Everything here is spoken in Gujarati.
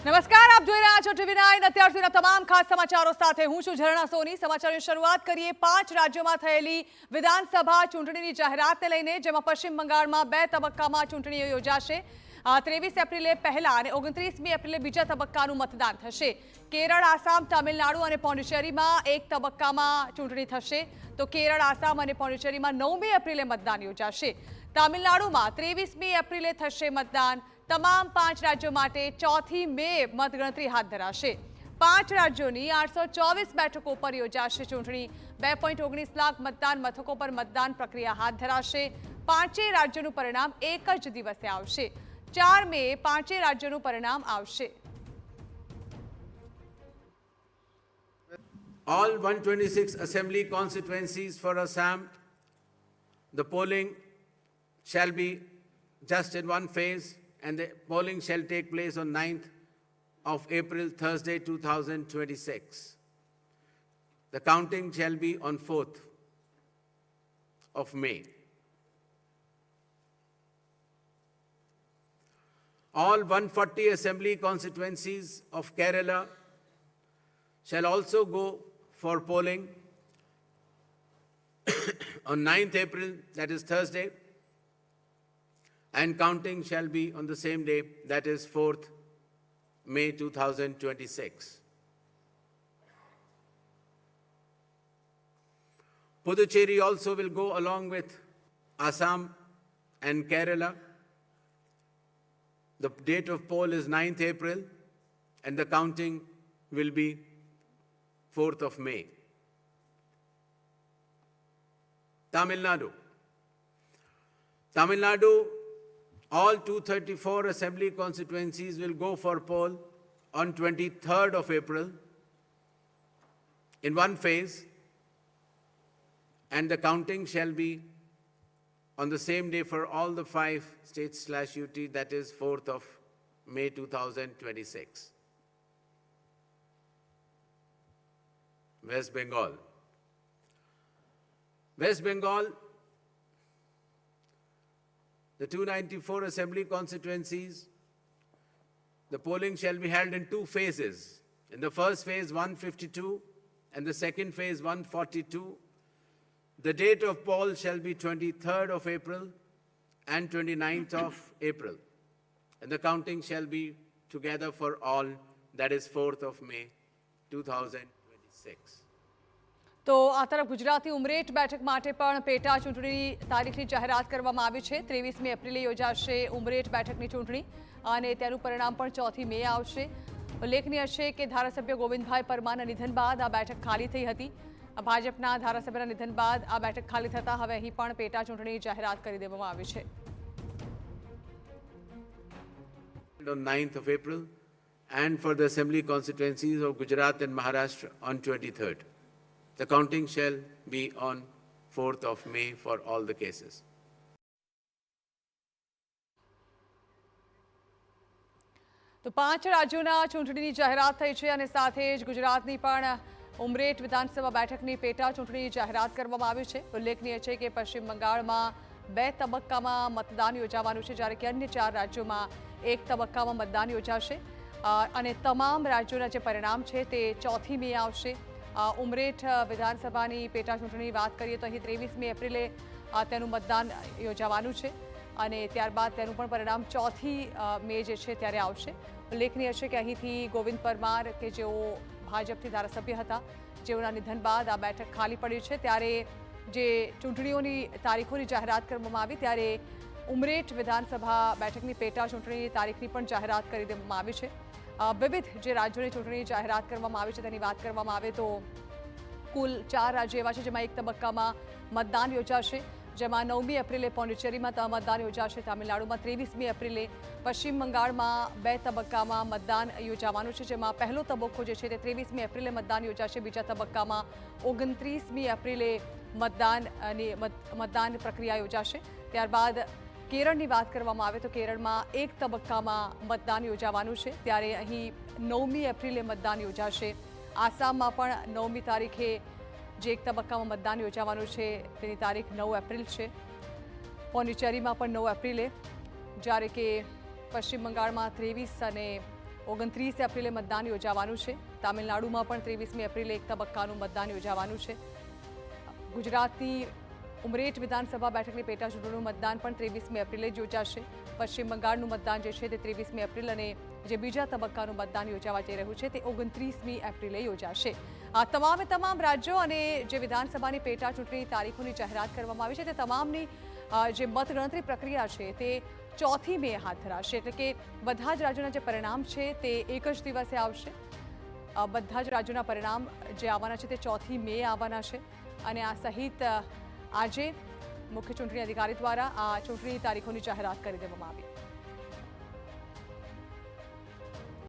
નમસ્કાર, આપ જોઈ રહ્યા છો ટીવી9 અત્યાર સુધીના તમામ ખાસ સમાચારો સાથે હું છું ઝરણા સોની। સમાચારની શરૂઆત કરીએ 5 રાજ્યોમાં થયેલી વિધાનસભા ચૂંટણીની જાહેરાતને લઈને, જેમાં પશ્ચિમ બંગાળમાં 2 તબક્કામાં ચૂંટણીઓ યોજાશે। 23 એપ્રિલે પહેલા અને 29મી એપ્રિલે બીજા તબક્કાનું મતદાન થશે। કેરળ, આસામ, તમિલનાડુ અને પોંડિચેરીમાં 1 તબક્કામાં ચૂંટણી થશે, તો કેરળ, આસામ અને પોંડિચેરીમાં 9મી એપ્રિલે મતદાન યોજાશે। તમિલનાડુમાં 23મી એપ્રિલે થશે મતદાન। તમામ 5 રાજ્યો માટે 4મી મે મતગણતરી હાથ ધરાશે। 5 રાજ્યોની 824 બેઠકો પર યોજાશે ચૂંટણી। 2.19 લાખ મતદાન મથકો પર મતદાન પ્રક્રિયા હાથ ધરાશે। 5 રાજ્યોનું પરિણામ એક જ દિવસે આવશે। 4 મે 5 રાજ્યોનું પરિણામ આવશે। All 126 assembly constituencies for Assam, the polling shall be just in one phase, and the polling shall take place on 9th of April, Thursday, 2026. The counting shall be on 4th of May. All 140 assembly constituencies of Kerala shall also go for polling on 9th April, that is Thursday, and counting shall be on the same day, that is 4th May 2026. Puducherry also will go along with Assam and Kerala. The date of poll is 9th April, and the counting will be 4th of May. Tamil Nadu, all 234 assembly constituencies will go for poll on 23rd of April in one phase, and the counting shall be on the same day for all the 5 states/UT, that is 4th of May 2026. West Bengal, the 294 assembly constituencies, the polling shall be held in 2 phases. In the first phase, 152, and the second phase, 142. The date of poll shall be 23rd of April and 29th of April, and the counting shall be together for all, that is 4th of May 2026. તો આ તરફ ગુજરાતની ઉમરેઠ બેઠક માટે પણ પેટા ચૂંટણી તારીખની જાહેરાત કરવામાં આવી છે। 23મી એપ્રિલે યોજાશે ઉમરેઠ બેઠકની ચૂંટણી અને તેનું પરિણામ પણ 4મી મે આવશે। ઉલ્લેખનીય છે કે ધારાસભ્ય ગોવિંદભાઈ પરમારના નિધન બાદ આ બેઠક ખાલી થઈ હતી। ભાજપના ધારાસભ્યના નિધન બાદ આ બેઠક ખાલી થતા હવે અહીં પણ પેટા ચૂંટણી જાહેરાત કરી દેવામાં આવી છે। On 9th of April, and for the assembly constituencies of Gujarat and Maharashtra on 23rd. The counting shall be on 4th of May for all the cases. તો 5 રાજ્યોના ચૂંટણીની જાહેરાત થઈ છે અને સાથે જ ગુજરાતની પણ ઉમરેઠ વિધાનસભા બેઠકની પેટા ચૂંટણીની જાહેરાત કરવામાં આવી છે। ઉલ્લેખનીય છે કે પશ્ચિમ બંગાળમાં 2 તબક્કામાં મતદાન યોજાવાનું છે, જ્યારે કે अन्य 4 રાજ્યોમાં 1 તબક્કામાં મતદાન યોજાશે અને તમામ રાજ્યોના જે પરિણામ છે તે 4મી મે આવશે। ઉમરેઠ વિધાનસભાની પેટા ચૂંટણીની વાત કરીએ તો અહીં 23મી એપ્રિલે તેનું મતદાન યોજાવાનું છે અને ત્યારબાદ તેનું પણ પરિણામ 4મી મે જે છે ત્યારે આવશે। ઉલ્લેખનીય છે કે અહીંથી ગોવિંદ પરમાર કે જેઓ ભાજપથી ધારાસભ્ય હતા, જેઓના નિધન બાદ આ બેઠક ખાલી પડી છે, ત્યારે જે ચૂંટણીઓની તારીખોની જાહેરાત કરવામાં આવી ત્યારે ઉમરેઠ વિધાનસભા બેઠકની પેટા ચૂંટણીની તારીખની પણ જાહેરાત કરી દેવામાં આવી છે। વિવિધ જે રાજ્યોની ચૂંટણી જાહેરાત કરવામાં આવી છે તેની વાત કરવામાં આવે તો કુલ 4 રાજ્યો એવા છે જેમાં 1 તબક્કામાં મતદાન યોજાશે, જેમાં 9મી એપ્રિલે પોંડિચેરીમાં મતદાન યોજાશે। તમિલનાડુમાં 23મી એપ્રિલે, પશ્ચિમ બંગાળમાં 2 તબક્કામાં મતદાન યોજાવાનું છે, જેમાં પહેલો તબક્કો જે છે તે 23મી એપ્રિલે મતદાન યોજાશે। બીજા તબક્કામાં 29મી એપ્રિલે મતદાન પ્રક્રિયા યોજાશે। ત્યારબાદ કેરળની વાત કરવામાં આવે તો કેરળમાં 1 તબક્કામાં મતદાન યોજાવાનું છે, ત્યારે અહીં 9મી એપ્રિલે મતદાન યોજાશે। આસામમાં પણ 9મી તારીખે જે 1 તબક્કામાં મતદાન યોજાવાનું છે તેની તારીખ 9 એપ્રિલ છે। પોંડિચેરીમાં પણ 9 એપ્રિલે, જ્યારે કે પશ્ચિમ બંગાળમાં 23 અને 29 એપ્રિલે મતદાન યોજાવાનું છે. તામિલનાડુમાં પણ 23મી એપ્રિલે એક તબક્કાનું મતદાન યોજાવાનું છે. ગુજરાતની ઉમરેઠ વિધાનસભા બેઠકની પેટા ચૂંટણીનું મતદાન પણ 23મી એપ્રિલે જ યોજાશે. પશ્ચિમ બંગાળનું મતદાન જે છે તે 23મી એપ્રિલ અને જે બીજા તબક્કાનું મતદાન યોજાવા જઈ રહ્યું છે તે 29મી એપ્રિલે યોજાશે. આ તમામ રાજ્યો અને જે વિધાનસભાની પેટા ચૂંટણી તારીખોની જાહેરાત કરવામાં આવી છે તે તમામની જે મતગણતરી પ્રક્રિયા છે તે 4મી મે હાથ ધરાશે. એટલે કે બધા જ રાજ્યોના જે પરિણામ છે તે એક જ દિવસે આવશે. બધા જ રાજ્યોના પરિણામ જે આવવાના છે તે 4મી મે આવવાના છે અને આ સહિત આજે મુખ્ય ચૂંટણી અધિકારી દ્વારા આ ચૂંટણી તારીખોની જાહેરાત કરી દેવામાં આવી.